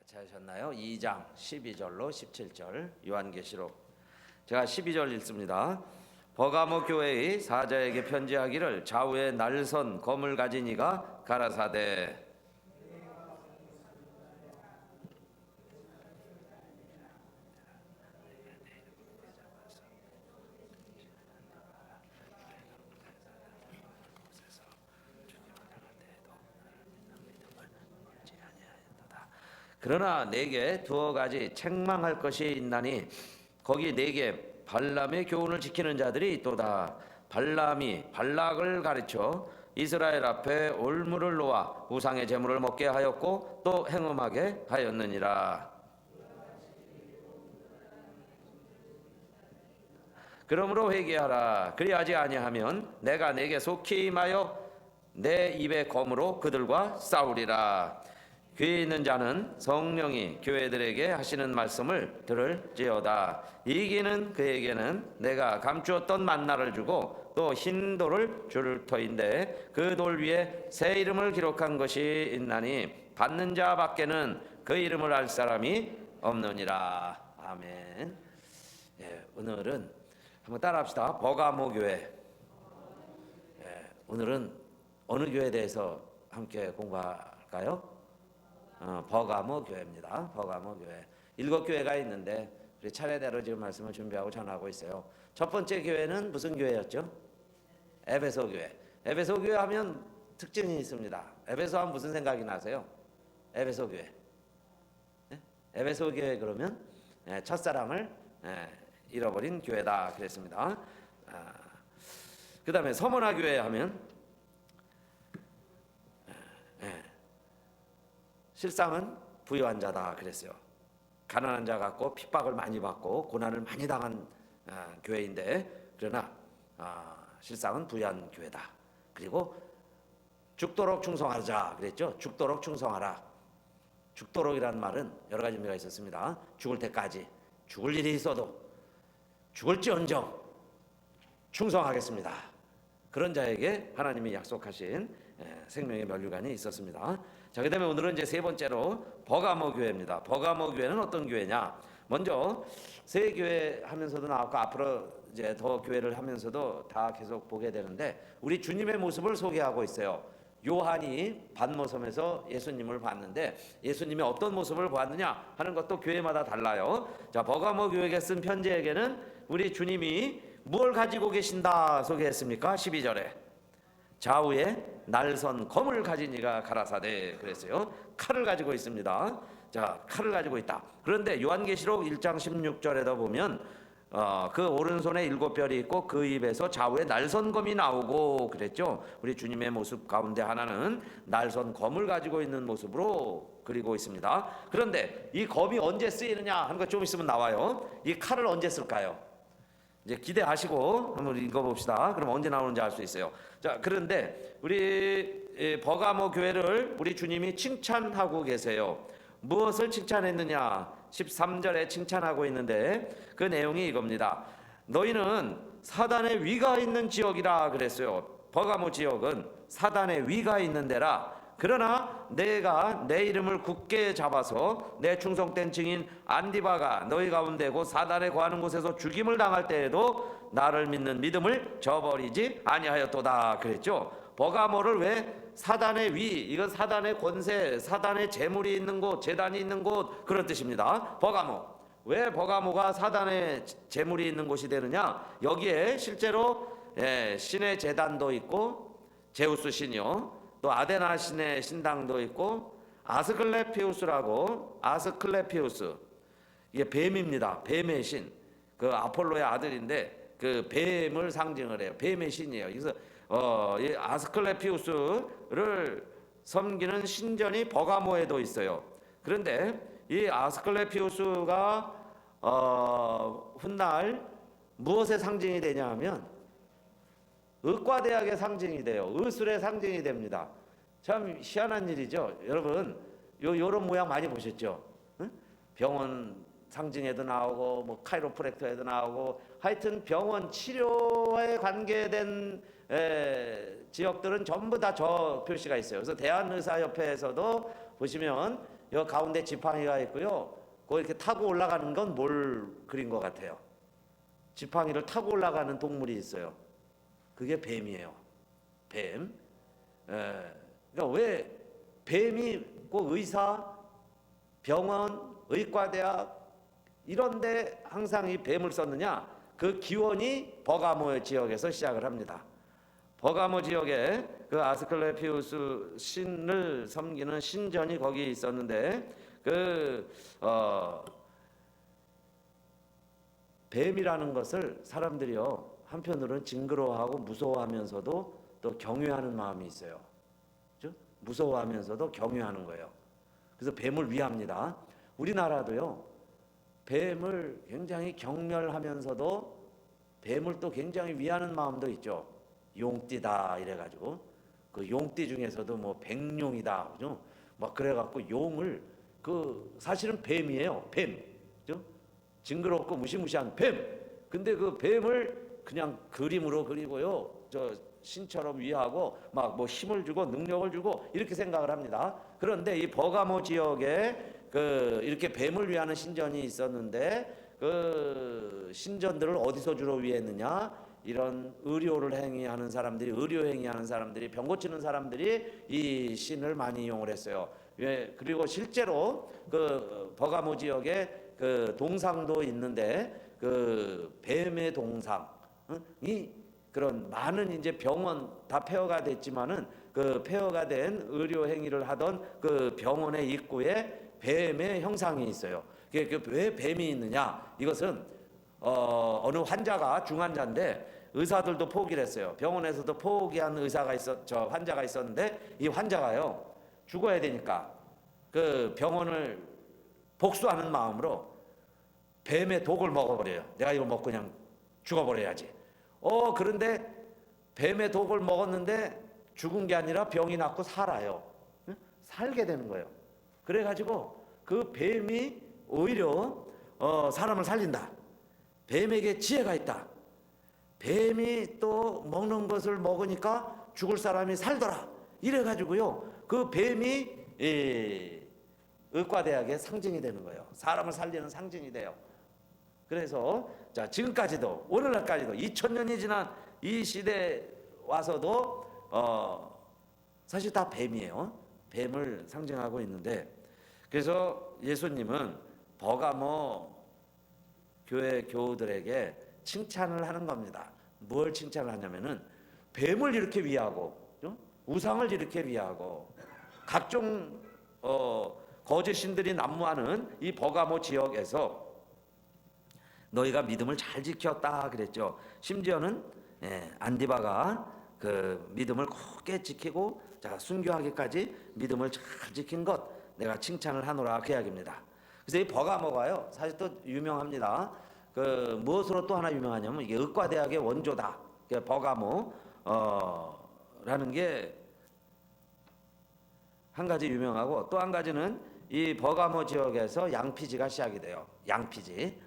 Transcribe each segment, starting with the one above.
찾으셨나요? 2장 12절로 17절 요한계시록. 제가 12절 읽습니다. 버가모 교회의 사자에게 편지하기를 좌우에 날선 검을 가진 이가 가라사대 그러나 내게 두어 가지 책망할 것이 있나니 거기 내게 발람의 교훈을 지키는 자들이 있도다. 발람이 발락을 가르쳐 이스라엘 앞에 올무를 놓아 우상의 제물을 먹게 하였고 또 행음하게 하였느니라. 그러므로 회개하라. 그리하지 아니하면 내가 내게 속히 임하여 내 입의 검으로 그들과 싸우리라. 귀에 있는 자는 성령이 교회들에게 하시는 말씀을 들을지어다. 이기는 그에게는 내가 감추었던 만나를 주고 또 흰 돌을 줄 터인데 그 돌 위에 새 이름을 기록한 것이 있나니 받는 자 밖에는 그 이름을 알 사람이 없느니라. 아멘. 예, 오늘은 한번 따라합시다. 버가모 교회. 예, 오늘은 어느 교회에 대해서 함께 공부할까요? 버가모 교회입니다. 버가모 교회. 7교회가 있는데 우리 차례대로 지금 말씀을 준비하고 전하고 있어요. 첫 번째 교회는 무슨 교회였죠? 에베소 교회. 에베소 교회 하면 특징이 있습니다. 에베소 하면 무슨 생각이 나세요? 에베소 교회. 네? 에베소 교회 그러면 첫사랑을 잃어버린 교회다 그랬습니다. 그 다음에 서머나 교회 하면 실상은 부유한 자다 그랬어요. 가난한 자 같고 핍박을 많이 받고 고난을 많이 당한 교회인데 그러나 실상은 부유한 교회다. 그리고 죽도록 충성하자 그랬죠. 죽도록 충성하라. 죽도록이란 말은 여러 가지 의미가 있었습니다. 죽을 때까지, 죽을 일이 있어도 죽을지언정 충성하겠습니다. 그런 자에게 하나님이 약속하신 생명의 면류관이 있었습니다. 자, 그다음에 오늘은 이제 세 번째로 버가모 교회입니다. 버가모 교회는 어떤 교회냐? 먼저 새 교회 하면서도 나왔고 앞으로 이제 더 교회를 하면서도 다 계속 보게 되는데 우리 주님의 모습을 소개하고 있어요. 요한이 반모섬에서 예수님을 봤는데 예수님이 어떤 모습을 보았느냐 하는 것도 교회마다 달라요. 자, 버가모 교회에 쓴 편지에게는 우리 주님이 뭘 가지고 계신다 소개했습니까? 12절에 좌우에 날선 검을 가진 이가 가라사대 그랬어요. 칼을 가지고 있습니다. 자, 칼을 가지고 있다. 그런데 요한계시록 1장 16절에도 보면 그 오른손에 7별이 있고 그 입에서 좌우에 날선 검이 나오고 그랬죠. 우리 주님의 모습 가운데 하나는 날선 검을 가지고 있는 모습으로 그리고 있습니다. 그런데 이 검이 언제 쓰이느냐 하는 거 좀 있으면 나와요. 이 칼을 언제 쓸까요? 이제 기대하시고 한번 읽어봅시다. 그럼 언제 나오는지 알 수 있어요. 자, 그런데 우리 버가모 교회를 우리 주님이 칭찬하고 계세요. 무엇을 칭찬했느냐? 13절에 칭찬하고 있는데 그 내용이 이겁니다. 너희는 사단의 위가 있는 지역이라 그랬어요. 버가모 지역은 사단의 위가 있는 데라. 그러나 내가 내 이름을 굳게 잡아서 내 충성된 증인 안디바가 너희 가운데고 사단에 거하는 곳에서 죽임을 당할 때에도 나를 믿는 믿음을 저버리지 아니하였도다 그랬죠. 버가모를 왜 사단의 위, 이건 사단의 권세, 사단의 재물이 있는 곳, 재단이 있는 곳 그런 뜻입니다. 버가모. 왜 버가모가 사단의 재물이 있는 곳이 되느냐? 여기에 실제로 신의 재단도 있고 제우스 신이요. 또 아데나 신의 신당도 있고 아스클레피우스라고 아스클레피우스 이게 뱀입니다. 뱀의 신. 그 아폴로의 아들인데 그 뱀을 상징을 해요. 뱀의 신이에요. 그래서 이 아스클레피우스를 섬기는 신전이 버가모에도 있어요. 그런데 이 아스클레피우스가 훗날 무엇의 상징이 되냐 하면 의과대학의 상징이 돼요. 의술의 상징이 됩니다. 참 희한한 일이죠. 여러분 요런 모양 많이 보셨죠? 응? 병원 상징에도 나오고 뭐 카이로프랙터에도 나오고 하여튼 병원 치료에 관계된 지역들은 전부 다 저 표시가 있어요. 그래서 대한의사협회에서도 보시면 여 가운데 지팡이가 있고요. 그 이렇게 타고 올라가는 건 뭘 그린 것 같아요? 지팡이를 타고 올라가는 동물이 있어요. 그게 뱀이에요. 뱀. 그러니까 왜 뱀이 꼭 의사, 병원, 의과대학 이런데 항상 이 뱀을 썼느냐? 그 기원이 버가모 지역에서 시작을 합니다. 버가모 지역에 그 아스클레피우스 신을 섬기는 신전이 거기 있었는데 뱀이라는 것을 사람들이요 한편으로는 징그러워하고 무서워하면서도 또 경외하는 마음이 있어요. 그렇죠? 무서워하면서도 경외하는 거예요. 그래서 뱀을 위합니다. 우리나라도요 뱀을 굉장히 경멸하면서도 뱀을 또 굉장히 위하는 마음도 있죠. 용띠다 이래가지고 그 용띠 중에서도 뭐 백룡이다, 그죠? 막 그래갖고 용을 그 사실은 뱀이에요. 뱀, 그죠? 징그럽고 무시무시한 뱀. 근데 그 뱀을 그냥 그림으로 그리고요, 저 신처럼 위하고 막 뭐 힘을 주고 능력을 주고 이렇게 생각을 합니다. 그런데 이 버가모 지역에 그 이렇게 뱀을 위하는 신전이 있었는데 그 신전들을 어디서 주로 위했느냐? 이런 의료를 행위하는 사람들이, 의료 행위하는 사람들이, 병 고치는 사람들이 이 신을 많이 이용을 했어요. 예, 그리고 실제로 그 버가모 지역에 그 동상도 있는데 그 뱀의 동상이 그런 많은 이제 병원 다 폐허가 됐지만은 그 폐허가 된 의료 행위를 하던 그 병원의 입구에 뱀의 형상이 있어요. 왜 뱀이 있느냐? 이것은 어느 환자가 중환자인데 의사들도 포기를 했어요. 병원에서도 포기한 환자가 있었는데 이 환자가요 죽어야 되니까 그 병원을 복수하는 마음으로 뱀의 독을 먹어버려요. 내가 이거 먹고 그냥 죽어버려야지. 그런데 뱀의 독을 먹었는데 죽은 게 아니라 병이 낫고 살아요. 살게 되는 거예요. 그래가지고 그 뱀이 오히려 사람을 살린다. 뱀에게 지혜가 있다. 뱀이 또 먹는 것을 먹으니까 죽을 사람이 살더라. 이래가지고요 그 뱀이 의과대학의 상징이 되는 거예요. 사람을 살리는 상징이 돼요. 그래서 자 지금까지도 오늘날까지도 2000년이 지난 이 시대에 와서도 사실 다 뱀이에요. 뱀을 상징하고 있는데, 그래서 예수님은 버가모 교회 교우들에게 칭찬을 하는 겁니다. 뭘 칭찬을 하냐면은 뱀을 이렇게 위하고 우상을 이렇게 위하고 각종 거짓 신들이 난무하는 이 버가모 지역에서 너희가 믿음을 잘 지켰다 그랬죠. 심지어는 안디바가 그 믿음을 굳게 지키고 순교하기까지 믿음을 잘 지킨 것 내가 칭찬을 하노라 그 이야기입니다. 그래서 이 버가모가요 사실 또 유명합니다. 그 무엇으로 또 하나 유명하냐면 이게 의과대학의 원조다. 버가모 라는 게 한 가지 유명하고, 또 한 가지는 이 버가모 지역에서 양피지가 시작이 돼요. 양피지.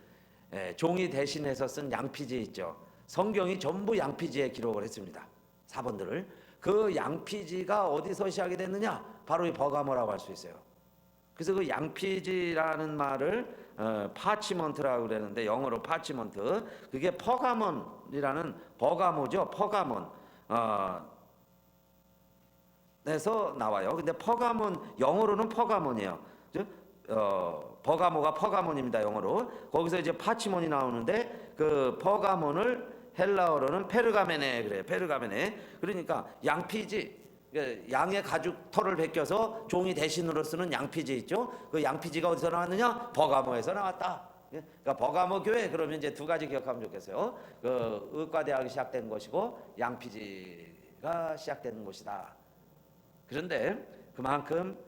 종이 대신해서 쓴 양피지 있죠. 성경이 전부 양피지에 기록을 했습니다. 사본들을. 그 양피지가 어디서 시작이 됐느냐? 바로 이 버가모라고 할 수 있어요. 그래서 그 양피지라는 말을 파치먼트라고 그러는데 영어로 파치먼트, 그게 퍼가몬이라는 버가모죠. 퍼가몬 에서 나와요. 근데 퍼가몬 영어로는 퍼가몬이에요. 버가모가 퍼가몬입니다. 영어로. 거기서 이제 파치몬이 나오는데 그 퍼가몬을 헬라어로는 페르가메네 그래요. 페르가메네. 그러니까 양피지, 양의 가죽 털을 벗겨서 종이 대신으로 쓰는 양피지 있죠. 그 양피지가 어디서 나왔느냐? 버가모에서 나왔다. 그러니까 버가모 교회 그러면 이제 두 가지 기억하면 좋겠어요. 그 의과대학이 시작된 것이고 양피지가 시작된 곳이다. 그런데 그만큼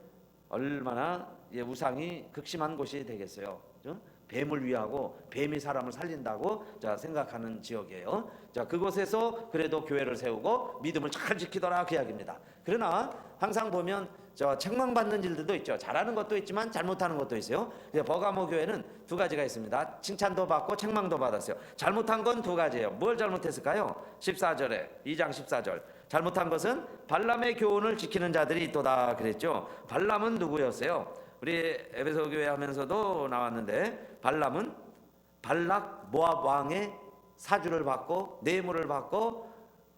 얼마나 우상이 극심한 곳이 되겠어요. 그렇죠? 뱀을 위하고 뱀이 사람을 살린다고 생각하는 지역이에요. 그곳에서 그래도 교회를 세우고 믿음을 잘 지키더라 그 이야기입니다. 그러나 항상 보면 책망받는 일들도 있죠. 잘하는 것도 있지만 잘못하는 것도 있어요. 버가모 교회는 두 가지가 있습니다. 칭찬도 받고 책망도 받았어요. 잘못한 건 두 가지예요. 뭘 잘못했을까요? 14절에 2장 14절 잘못한 것은 발람의 교훈을 지키는 자들이 있도다 그랬죠. 발람은 누구였어요? 우리 에베소 교회 하면서도 나왔는데 발람은 발락 모압 왕의 사주를 받고 뇌물을 받고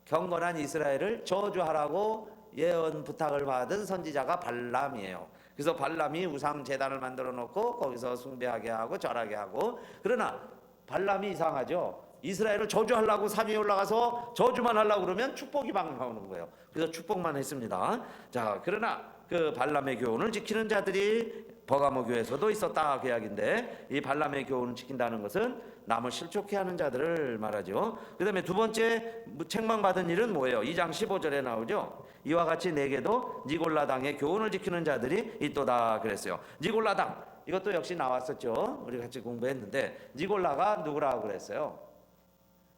경건한 이스라엘을 저주하라고 예언 부탁을 받은 선지자가 발람이에요. 그래서 발람이 우상 제단을 만들어 놓고 거기서 숭배하게 하고 절하게 하고, 그러나 발람이 이상하죠. 이스라엘을 저주하려고 산에 올라가서 저주만 하려고 그러면 축복이 막 나오는 거예요. 그래서 축복만 했습니다. 자, 그러나 그 발람의 교훈을 지키는 자들이 버가모 교회에서도 있었다 그 이야기인데, 이 발람의 교훈을 지킨다는 것은 남을 실족해 하는 자들을 말하죠. 그 다음에 두 번째 책망받은 일은 뭐예요? 2장 15절에 나오죠. 이와 같이 내게도 니골라당의 교훈을 지키는 자들이 있도다 그랬어요. 니골라당, 이것도 역시 나왔었죠. 우리 같이 공부했는데, 니골라가 누구라고 그랬어요?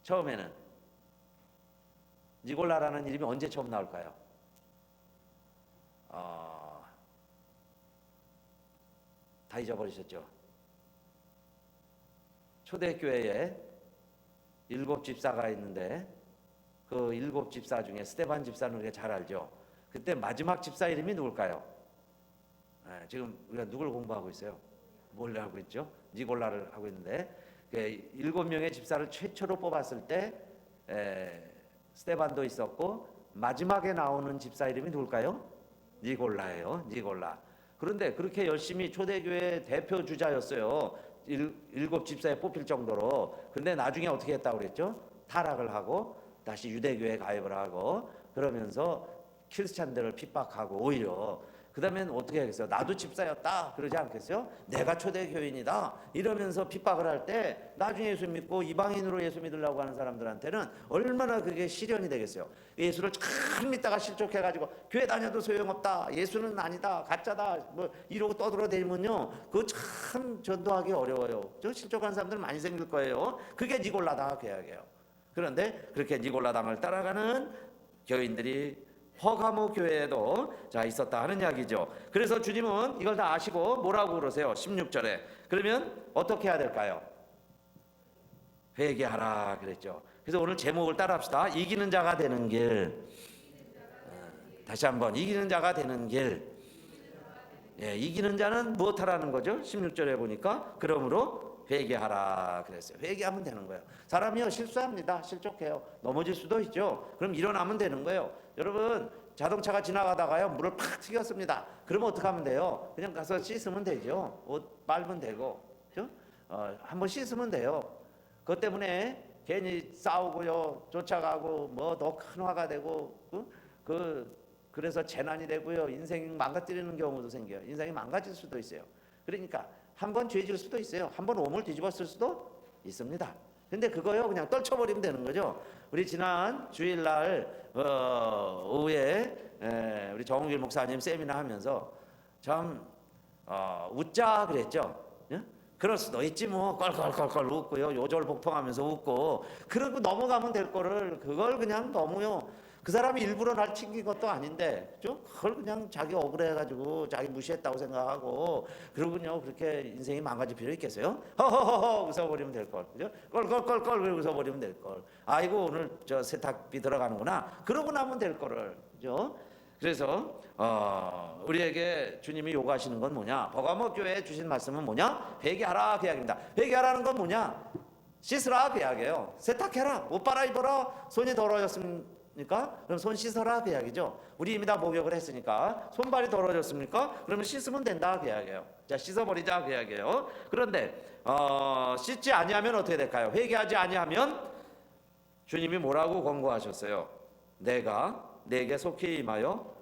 처음에는 니골라라는 이름이 언제 처음 나올까요? 다 잊어버리셨죠? 초대교회에 7 집사가 있는데 그 7 집사 중에 스데반 집사는 우리가 잘 알죠. 그때 마지막 집사 이름이 누굴까요? 지금 우리가 누굴 공부하고 있어요? 뭘 하고 있죠? 니골라를 하고 있는데, 7명의 집사를 최초로 뽑았을 때 스데반도 있었고 마지막에 나오는 집사 이름이 누굴까요? 니골라예요. 니골라. 그런데 그렇게 열심히 초대교회 대표 주자였어요. 7 집사에 뽑힐 정도로. 근데 나중에 어떻게 했다고 그랬죠? 타락을 하고 다시 유대교회에 가입을 하고, 그러면서 크리스찬들을 핍박하고, 오히려 그 다음엔 어떻게 하겠어요? 나도 집사였다 그러지 않겠어요? 내가 초대교인이다 이러면서 핍박을 할 때 나중에 예수 믿고 이방인으로 예수 믿으려고 하는 사람들한테는 얼마나 그게 시련이 되겠어요. 예수를 참 믿다가 실족해가지고 교회 다녀도 소용없다, 예수는 아니다, 가짜다, 뭐 이러고 떠들어대면요, 그거 참 전도하기 어려워요. 저 실족한 사람들 많이 생길 거예요. 그게 니골라다 그 이야기예요. 그런데 그렇게 니골라당을 따라가는 교인들이 퍼가모 교회에도 자 있었다 하는 이야기죠. 그래서 주님은 이걸 다 아시고 뭐라고 그러세요? 16절에 그러면 어떻게 해야 될까요? 회개하라 그랬죠. 그래서 오늘 제목을 따라합시다. 이기는 자가 되는 길. 다시 한번, 이기는 자가 되는 길. 이기는 자는 무엇하라는 거죠? 16절에 보니까 그러므로 회개하라 그랬어요. 회개하면 되는 거예요. 사람이요, 실수합니다. 실족해요. 넘어질 수도 있죠. 그럼 일어나면 되는 거예요. 여러분, 자동차가 지나가다가요 물을 팍 튀겼습니다. 그러면 어떻게 하면 돼요? 그냥 가서 씻으면 되죠. 옷 빨면 되고, 그렇죠? 한번 씻으면 돼요. 그것 때문에 괜히 싸우고요, 쫓아가고, 뭐 더 큰 화가 되고, 그래서 재난이 되고요, 인생 망가뜨리는 경우도 생겨요. 인생이 망가질 수도 있어요. 그러니까 한 번 죄질 수도 있어요. 한 번 오물 뒤집었을 수도 있습니다. 근데 그거요 그냥 떨쳐버리면 되는 거죠. 우리 지난 주일날 오후에 우리 정욱일 목사님 세미나 하면서 참 웃자 그랬죠. 예? 그럴 수도 있지 뭐, 껄껄껄껄 웃고요, 요절복통하면서 웃고 그러고 넘어가면 될 거를, 그걸 그냥 너무요, 그 사람이 일부러 날 튕긴 것도 아닌데 그걸 그냥 자기 억울해가지고 자기 무시했다고 생각하고, 그러군요, 그렇게 인생이 망가질 필요 있겠어요? 허허허허 웃어버리면 될걸, 그죠? 껄껄껄껄 웃어버리면 될걸. 아이고 오늘 저 세탁비 들어가는구나, 그러고 나면 될 거를, 그죠? 그래서 우리에게 주님이 요구하시는 건 뭐냐? 버가모 교회에 주신 말씀은 뭐냐? 회개하라 그 이야기입니다. 회개하라는 건 뭐냐? 씻으라 그 이야기예요. 세탁해라, 옷 갈아입어라, 손이 더러워졌습니다. 그럼 손 씻어라 그 이야기죠. 우리 이미 다 목욕을 했으니까 손발이 더러워졌습니까? 그러면 씻으면 된다 그 이야기예요. 자, 씻어버리자 그 이야기예요. 그런데 씻지 아니하면 어떻게 될까요? 회개하지 아니하면 주님이 뭐라고 권고하셨어요? 내가 내게 속히 임하여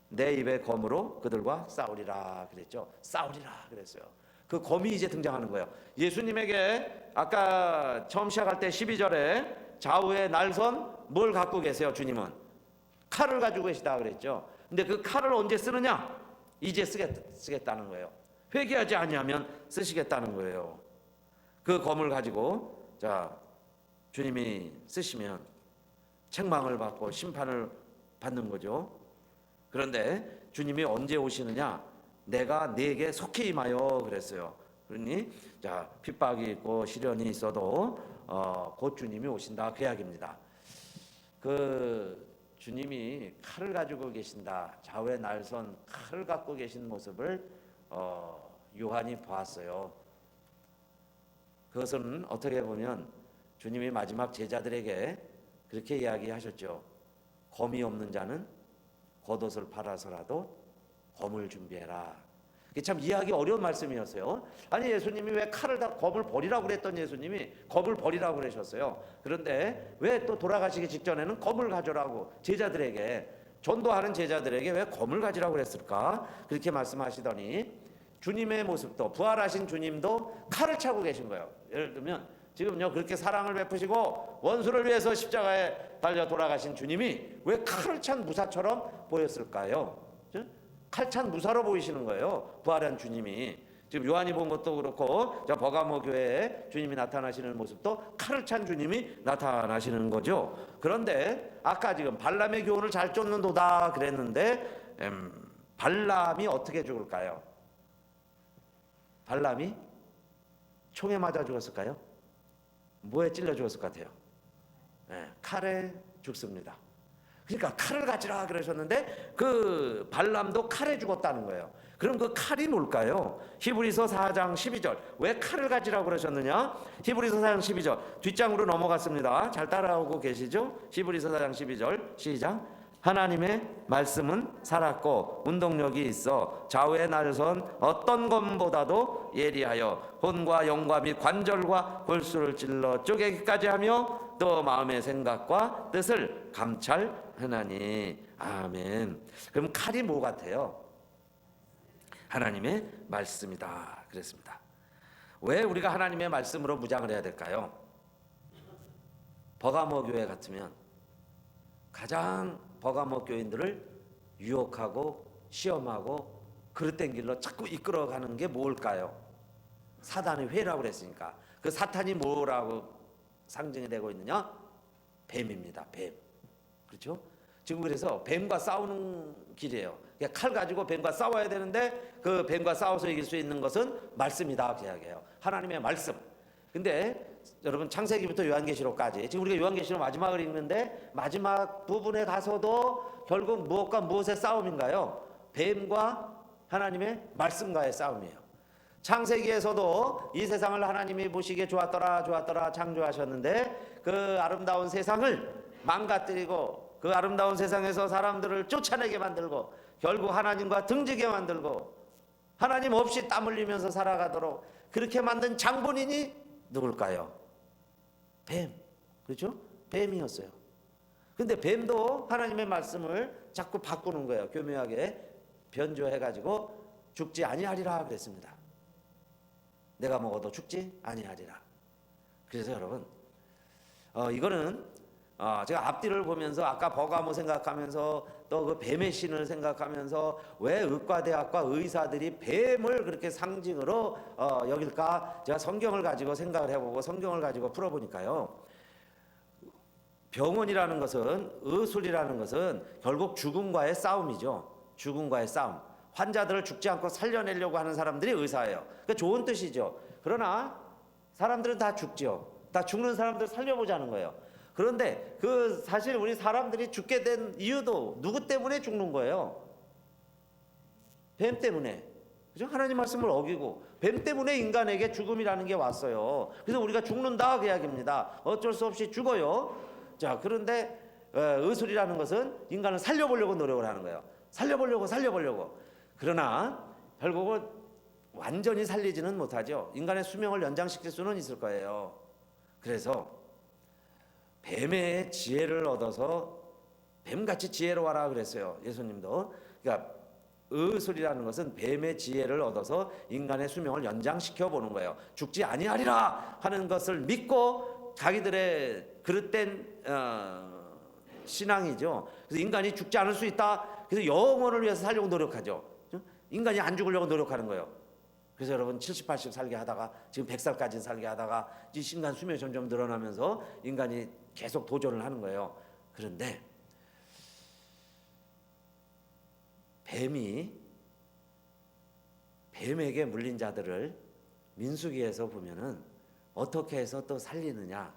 내 입의 검으로 그들과 싸우리라 그랬죠. 싸우리라 그랬어요. 그 검이 이제 등장하는 거예요. 예수님에게 아까 처음 시작할 때 12절에 좌우에 날선 뭘 갖고 계세요? 주님은 칼을 가지고 계시다 그랬죠. 근데 그 칼을 언제 쓰느냐? 이제 쓰겠다는 거예요. 회개하지 아니하면 쓰시겠다는 거예요. 그 검을 가지고 자 주님이 쓰시면 책망을 받고 심판을 받는 거죠. 그런데 주님이 언제 오시느냐? 내가 네게 속히 임하여 그랬어요. 그러니 자 핍박이 있고 시련이 있어도 곧 주님이 오신다 그 이야기입니다. 그 주님이 칼을 가지고 계신다, 좌우에 날선 칼을 갖고 계신 모습을 요한이 보았어요. 그것은 어떻게 보면 주님이 마지막 제자들에게 그렇게 이야기하셨죠. 검이 없는 자는 겉옷을 팔아서라도 검을 준비해라. 이게 참 이해하기 어려운 말씀이었어요. 아니 예수님이 왜 칼을 다 검을 버리라고 그랬던 예수님이 검을 버리라고 그러셨어요. 그런데 왜 또 돌아가시기 직전에는 검을 가져라고 제자들에게, 전도하는 제자들에게 왜 검을 가지라고 그랬을까? 그렇게 말씀하시더니 주님의 모습도, 부활하신 주님도 칼을 차고 계신 거예요. 예를 들면 지금요, 그렇게 사랑을 베푸시고 원수를 위해서 십자가에 달려 돌아가신 주님이 왜 칼을 찬 무사처럼 보였을까요? 칼찬 무사로 보이시는 거예요. 부활한 주님이. 지금 요한이 본 것도 그렇고 버가모 교회에 주님이 나타나시는 모습도 칼을 찬 주님이 나타나시는 거죠. 그런데 아까 지금 발람의 교훈을 잘 쫓는도다 그랬는데 발람이 어떻게 죽을까요? 발람이 총에 맞아 죽었을까요? 뭐에 찔려 죽었을 것 같아요? 칼에 죽습니다. 그러니까 칼을 가지라 그러셨는데 그 발람도 칼에 죽었다는 거예요. 그럼 그 칼이 뭘까요? 히브리서 4장 12절. 왜 칼을 가지라고 그러셨느냐? 히브리서 4장 12절 뒷장으로 넘어갔습니다. 잘 따라오고 계시죠? 히브리서 4장 12절 시작. 하나님의 말씀은 살았고 운동력이 있어 좌우의 날선 어떤 검보다도 예리하여 혼과 영과 및 관절과 골수를 찔러 쪼개기까지 하며 또 마음의 생각과 뜻을 감찰하나니. 아멘. 그럼 칼이 뭐 같아요? 하나님의 말씀이다 그랬습니다. 왜 우리가 하나님의 말씀으로 무장을 해야 될까요? 버가모 교회 같으면 가장 버가모 교인들을 유혹하고 시험하고 그릇된 길로 자꾸 이끌어가는 게 뭘까요? 사단의 회라고 그랬으니까. 그 사탄이 뭐라고 상징이 되고 있느냐? 뱀입니다. 뱀. 그렇죠? 지금 그래서 뱀과 싸우는 길이에요. 그러니까 칼 가지고 뱀과 싸워야 되는데 그 뱀과 싸워서 이길 수 있는 것은 말씀이다 그 이야기예요. 하나님의 말씀. 근데 여러분 창세기부터 요한계시록까지 지금 우리가 요한계시록 마지막을 읽는데 마지막 부분에 가서도 결국 무엇과 무엇의 싸움인가요? 뱀과 하나님의 말씀과의 싸움이에요. 창세기에서도 이 세상을 하나님이 보시기에 좋았더라 창조하셨는데 그 아름다운 세상을 망가뜨리고 그 아름다운 세상에서 사람들을 쫓아내게 만들고 결국 하나님과 등지게 만들고 하나님 없이 땀 흘리면서 살아가도록 그렇게 만든 장본인이 누굴까요? 뱀. 그렇죠? 뱀이었어요. 근데 뱀도 하나님의 말씀을 자꾸 바꾸는 거예요. 교묘하게 변조해가지고 죽지 아니하리라 그랬습니다. 내가 먹어도 죽지 아니하리라. 그래서 여러분 이거는 제가 앞뒤를 보면서 아까 버가모 생각하면서 또 그 뱀의 신을 생각하면서 왜 의과대학과 의사들이 뱀을 그렇게 상징으로 여길까 제가 성경을 가지고 생각을 해보고 성경을 가지고 풀어보니까요. 병원이라는 것은 의술이라는 것은 결국 죽음과의 싸움이죠. 죽음과의 싸움. 환자들을 죽지 않고 살려내려고 하는 사람들이 의사예요. 그러니까 좋은 뜻이죠. 그러나 사람들은 다 죽죠. 다 죽는 사람들 살려보자는 거예요. 그런데 그 사실 우리 사람들이 죽게 된 이유도 누구 때문에 죽는 거예요? 뱀 때문에. 그죠? 하나님 말씀을 어기고 뱀 때문에 인간에게 죽음이라는 게 왔어요. 그래서 우리가 죽는다 그 이야기입니다. 어쩔 수 없이 죽어요. 자, 그런데 의술이라는 것은 인간을 살려보려고 노력을 하는 거예요. 살려보려고. 그러나 결국은 완전히 살리지는 못하죠. 인간의 수명을 연장시킬 수는 있을 거예요. 그래서 뱀의 지혜를 얻어서 뱀같이 지혜로워라 그랬어요. 예수님도. 그러니까 의술이라는 것은 뱀의 지혜를 얻어서 인간의 수명을 연장시켜 보는 거예요. 죽지 아니하리라 하는 것을 믿고 자기들의 그릇된 신앙이죠. 그래서 인간이 죽지 않을 수 있다. 그래서 영혼을 위해서 살려고 노력하죠. 인간이 안 죽으려고 노력하는 거예요. 그래서 여러분 70, 80 살게 하다가 지금 100살까지 살게 하다가 이 인간 수명이 점점 늘어나면서 인간이 계속 도전을 하는 거예요. 그런데 뱀에게 물린 자들을 민수기에서 보면은 어떻게 해서 또 살리느냐?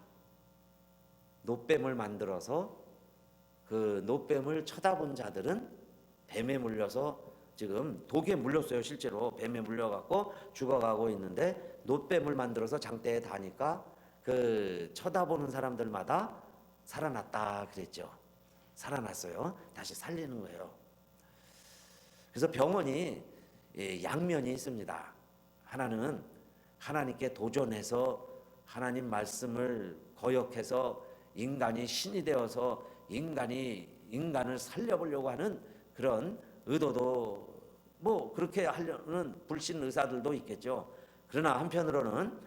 노뱀을 만들어서 그 노뱀을 쳐다본 자들은 뱀에 물려서 지금 독에 물렸어요. 실제로 뱀에 물려갖고 죽어가고 있는데 놋뱀을 만들어서 장대에 다니까 그 쳐다보는 사람들마다 살아났다 그랬죠. 살아났어요. 다시 살리는 거예요. 그래서 병원이 양면이 있습니다. 하나는 하나님께 도전해서 하나님 말씀을 거역해서 인간이 신이 되어서 인간을 살려보려고 하는 그런 의도도 뭐 그렇게 하려는 불신 의사들도 있겠죠. 그러나 한편으로는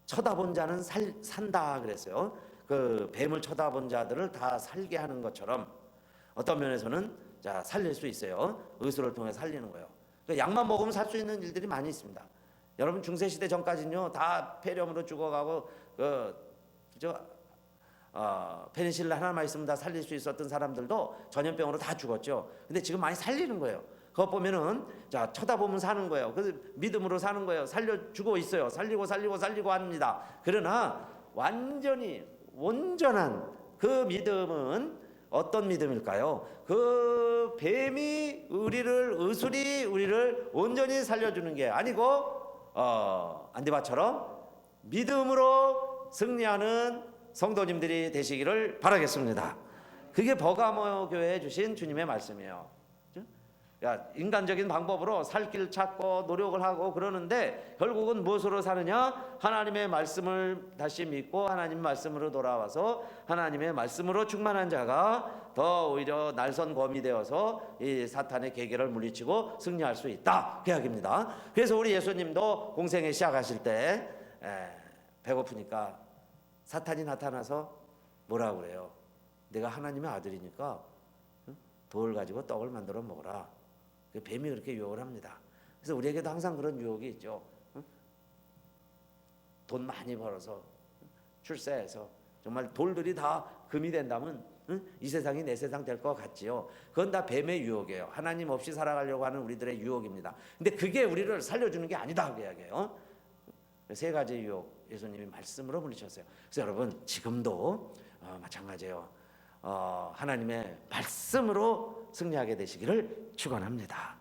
쳐다본 자는 산다 그랬어요. 그 뱀을 쳐다본 자들을 다 살게 하는 것처럼 어떤 면에서는 자 살릴 수 있어요. 의술을 통해 살리는 거예요. 약만 먹으면 살 수 있는 일들이 많이 있습니다. 여러분 중세 시대 전까지는요 다 폐렴으로 죽어가고 페니실린 하나만 있으면 다 살릴 수 있었던 사람들도 전염병으로 다 죽었죠. 근데 지금 많이 살리는 거예요. 그거 보면은 자 쳐다보면 사는 거예요. 그 믿음으로 사는 거예요. 살려주고 있어요. 살리고 합니다. 그러나 완전히 온전한 그 믿음은 어떤 믿음일까요? 그 뱀이 의술이 우리를 온전히 살려주는 게 아니고 안디바처럼 믿음으로 승리하는 성도님들이 되시기를 바라겠습니다. 그게 버가모 교회에 주신 주님의 말씀이에요. 인간적인 방법으로 살 길 찾고 노력을 하고 그러는데 결국은 무엇으로 사느냐? 하나님의 말씀을 다시 믿고 하나님 말씀으로 돌아와서 하나님의 말씀으로 충만한 자가 더 오히려 날선 검이 되어서 이 사탄의 계계를 물리치고 승리할 수 있다 그 이야기입니다. 그래서 우리 예수님도 공생에 시작하실 때 배고프니까 사탄이 나타나서 뭐라고 그래요? 내가 하나님의 아들이니까 돌 가지고 떡을 만들어 먹어라. 뱀이 그렇게 유혹을 합니다. 그래서 우리에게도 항상 그런 유혹이 있죠. 돈 많이 벌어서 출세해서 정말 돌들이 다 금이 된다면 이 세상이 내 세상 될 것 같지요. 그건 다 뱀의 유혹이에요. 하나님 없이 살아가려고 하는 우리들의 유혹입니다. 근데 그게 우리를 살려주는 게 아니다 그 이야기예요. 세 가지 유혹 예수님이 말씀으로 물리쳤어요. 그래서 여러분 지금도 마찬가지예요. 하나님의 말씀으로 승리하게 되시기를 축원합니다.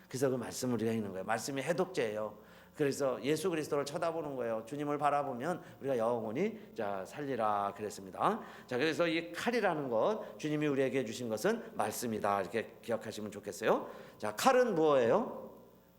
그래서 그 말씀을 우리가 읽는 거예요. 말씀이 해독제예요. 그래서 예수 그리스도를 쳐다보는 거예요. 주님을 바라보면 우리가 영원히 자 살리라 그랬습니다. 자 그래서 이 칼이라는 것 주님이 우리에게 주신 것은 말씀이다 이렇게 기억하시면 좋겠어요. 자 칼은 뭐예요?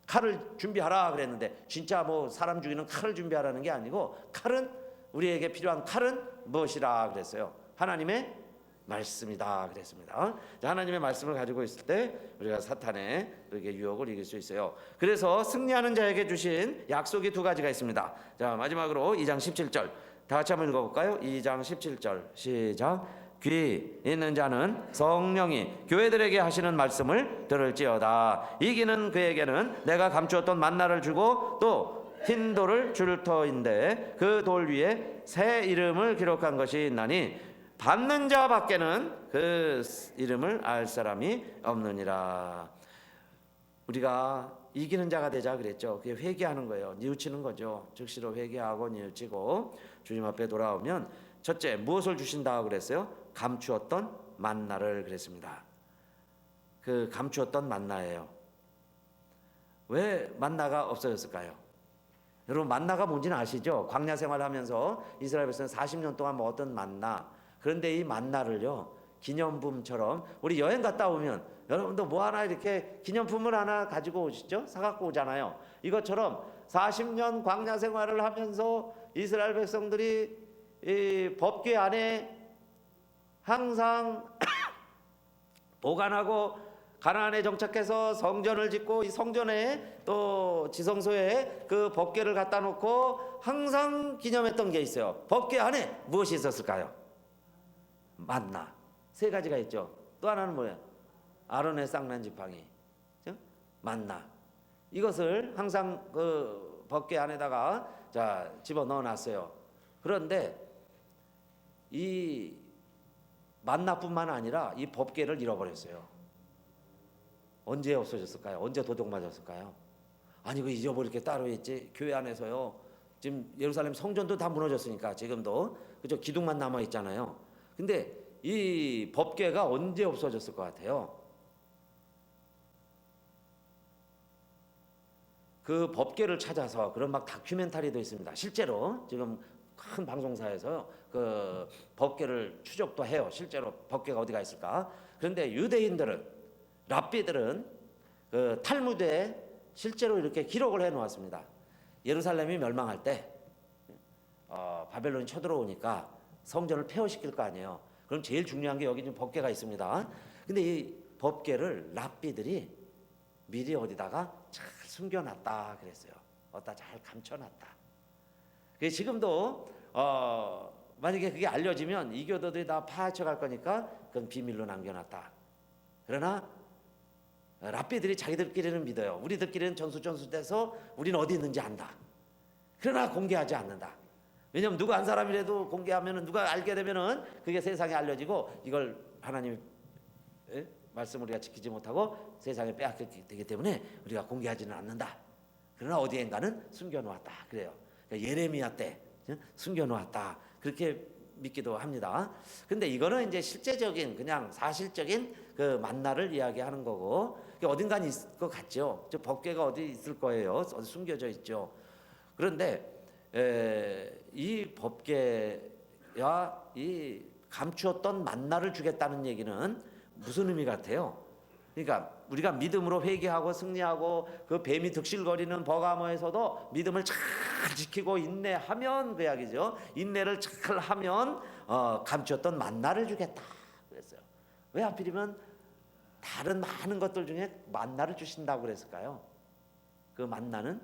칼을 준비하라 그랬는데 진짜 뭐 사람 죽이는 칼을 준비하라는 게 아니고 칼은 우리에게 필요한 칼은 무엇이라 그랬어요? 하나님의 말씀이다 그랬습니다. 자, 하나님의 말씀을 가지고 있을 때 우리가 사탄의 그렇게 유혹을 이길 수 있어요. 그래서 승리하는 자에게 주신 약속이 두 가지가 있습니다. 자 마지막으로 2장 17절 다 같이 한번 읽어볼까요? 2장 17절 시작. 귀 있는 자는 성령이 교회들에게 하시는 말씀을 들을지어다. 이기는 그에게는 내가 감추었던 만나를 주고 또 흰 돌을 줄 터인데 그 돌 위에 새 이름을 기록한 것이 있나니 받는 자 밖에는 그 이름을 알 사람이 없느니라. 우리가 이기는 자가 되자 그랬죠. 그게 회개하는 거예요. 뉘우치는 거죠. 즉시로 회개하고 뉘우치고 주님 앞에 돌아오면 첫째 무엇을 주신다고 그랬어요? 감추었던 만나를 그랬습니다. 그 감추었던 만나예요. 왜 만나가 없어졌을까요? 여러분 만나가 뭔지는 아시죠? 광야 생활하면서 이스라엘 백성은 40년 동안 먹었던 만나. 그런데 이 만나를요 기념품처럼 우리 여행 갔다 오면 여러분도 뭐 하나 이렇게 기념품을 하나 가지고 오시죠? 사갖고 오잖아요. 이것처럼 40년 광야 생활을 하면서 이스라엘 백성들이 이 법궤 안에 항상 보관하고 가나안에 정착해서 성전을 짓고 이 성전에 또 지성소에 그 법궤를 갖다 놓고 항상 기념했던 게 있어요. 법궤 안에 무엇이 있었을까요? 만나. 세 가지가 있죠. 또 하나는 뭐예요? 아론의 쌍난 지팡이. 만나. 이것을 항상 그 법궤 안에다가 자 집어 넣어놨어요. 그런데 이 만나뿐만 아니라 이 법궤를 잃어버렸어요. 언제 없어졌을까요? 언제 도둑 맞았을까요? 아니 그 잊어버릴 게 따로 있지. 교회 안에서요. 지금 예루살렘 성전도 다 무너졌으니까 지금도 그죠? 기둥만 남아 있잖아요. 근데 이 법궤가 언제 없어졌을 것 같아요? 그 법궤를 찾아서 그런 막 다큐멘터리도 있습니다. 실제로 지금 큰 방송사에서 그 법궤를 추적도 해요. 실제로 법궤가 어디가 있을까? 그런데 유대인들은 랍비들은 그 탈무드에 실제로 이렇게 기록을 해 놓았습니다. 예루살렘이 멸망할 때 바벨론이 쳐들어오니까 성전을 폐허시킬 거 아니에요. 그럼 제일 중요한 게 여기 지금 법궤가 있습니다. 근데 이 법궤를 랍비들이 미리 어디다가 잘 숨겨놨다 그랬어요. 어디다 잘 감춰놨다. 지금도 만약에 그게 알려지면 이교도들이 다 파헤쳐 갈 거니까 그건 비밀로 남겨놨다. 그러나 랍비들이 자기들끼리는 믿어요. 우리들끼리는 전수돼서 우리는 어디 있는지 안다. 그러나 공개하지 않는다. 왜냐하면 누가 한 사람이라도 공개하면은 누가 알게 되면은 그게 세상에 알려지고 이걸 하나님의 말씀 우리가 지키지 못하고 세상에 빼앗기게 되기 때문에 우리가 공개하지는 않는다. 그러나 어디엔가는 숨겨놓았다. 그래요. 그러니까 예레미야 때 숨겨놓았다. 그렇게 믿기도 합니다. 근데 이거는 이제 실제적인 그냥 사실적인 그 만나를 이야기하는 거고 어딘가는 있을 것 같죠. 저 법궤가 어디 있을 거예요. 어디 숨겨져 있죠. 그런데 이 법궤와 이 감추었던 만나를 주겠다는 얘기는 무슨 의미 같아요? 그러니까 우리가 믿음으로 회개하고 승리하고 그 뱀이 득실거리는 버가모에서도 믿음을 잘 지키고 인내하면 그 이야기죠. 인내를 잘 하면 감추었던 만나를 주겠다 그랬어요. 왜 하필이면 다른 많은 것들 중에 만나를 주신다고 그랬을까요? 그 만나는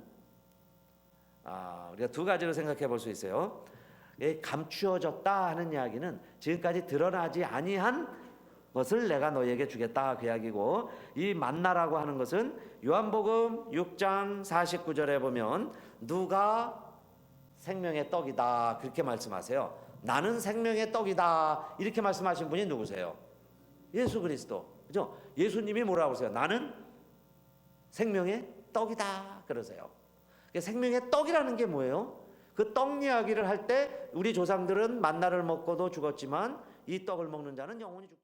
우리가 두 가지로 생각해 볼 수 있어요. 감추어졌다 하는 이야기는 지금까지 드러나지 아니한 것을 내가 너에게 주겠다 그 이야기고, 이 만나라고 하는 것은 요한복음 6장 49절에 보면 누가 생명의 떡이다 그렇게 말씀하세요. 나는 생명의 떡이다 이렇게 말씀하신 분이 누구세요? 예수 그리스도. 그죠? 예수님이 뭐라고 그러세요? 나는 생명의 떡이다 그러세요. 생명의 떡이라는 게 뭐예요? 그 떡 이야기를 할 때 우리 조상들은 만나를 먹고도 죽었지만 이 떡을 먹는 자는 영원히 죽지